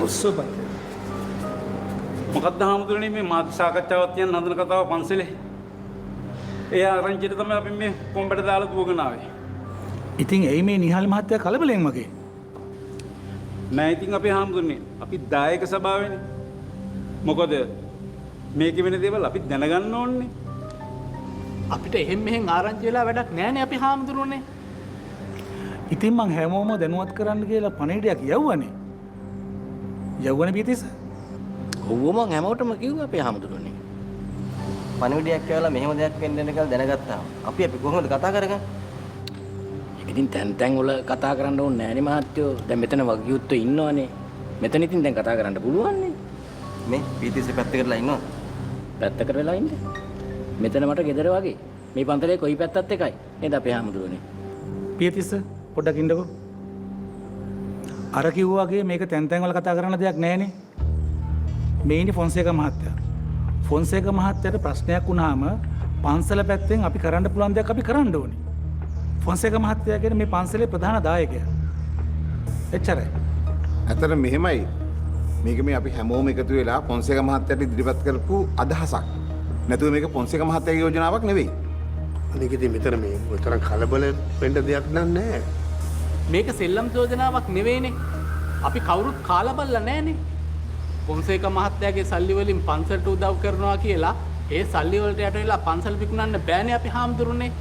ඔස්සපත්. මොකක්ද හාමුදුරනේ මේ මාධ්‍ය සාකච්ඡාවක් තියන නන්දන කතාව පන්සලේ. ඒ ආරංචියට තමයි අපි මේ කොම්බට දාලා දුවගෙන ආවේ. ඉතින් එයි මේ නිහාල් මහත්තයා කලබලෙන් වගේ. නෑ ඉතින් අපි හාමුදුරනේ අපි දායක සභාවනේ. මොකද මේකේ වෙන දේවල් අපි දැනගන්න ඕනේ. අපිට එහෙම මෙහෙන් ආරංචි වෙලා වැඩක් නෑනේ අපි හාමුදුරුවනේ. ඉතින් මං හැමෝම දැනුවත් කරන්න කියලා පණිවිඩයක් යවුවනේ. යවුවනේ පිටිස. ඔව්ව මං හැමෝටම කිව්වා අපේ හාමුදුරනේ. පණිවිඩයක් කියලා මෙහෙම දෙයක් වෙන්න දෙන්න කියලා දැනගත්තාම අපි කොහොමද කතා කරගන්නේ? ඉතින් තැන් වල කතා කරන්න ඕනේ නෑනේ මහත්තයෝ. දැන් මෙතන වගියුත්තෝ ඉන්නවනේ. මෙතන ඉතින් දැන් කතා කරන්න පුළුවන් නේ. මේ පීතිස් පැත්තකටලා ඉන්නවද? පැත්තකට වෙලා ඉන්නේ. මෙතන මට ගෙදර වගේ. මේ පන්සලේ කොයි පැත්තත් එකයි. නේද අපේ හාමුදුරනේ? පිටිස පොඩ්ඩක් ඉන්නකෝ. අර කිව්වා වගේ මේක තැන් වල කතා කරන්න දෙයක් නෑනේ. මේ ඉන්නේ ෆොන්සේකා මහත්තයා. ෆොන්සේකා මහත්තයාට ප්‍රශ්නයක් වුණාම පන්සල පැත්තෙන් අපි කරන්න පුළුවන් දෙයක් අපි කරන්න ඕනේ. ෆොන්සේකා මහත්තයා කියන්නේ මේ පන්සලේ ප්‍රධාන දායකයා. එච්චරයි. ඇත්තට මෙහෙමයි. මේක මේ අපි හැමෝම එකතු වෙලා ෆොන්සේකා මහත්තයාට ඉදිරිපත් කරපු අදහසක්. නැතුව මේක ෆොන්සේකා මහත්තයාගේ යෝජනාවක් නෙවෙයි. අනික ඉතින් මෙතන මේ උතර කලබල වෙන්න දෙයක් නෑ. මේක සෙල්ලම් යෝජනාවක් නෙවෙයිනේ. අපි කවුරුත් කාලා බලලා නෑනේ. පොන්සේක මහත්තයාගේ සල්ලි වලින් පන්සලට උදව් කරනවා කියලා ඒ සල්ලි වලට යට වෙලා පන්සල් විකුණන්න බෑනේ අපි හාමුදුරනේ.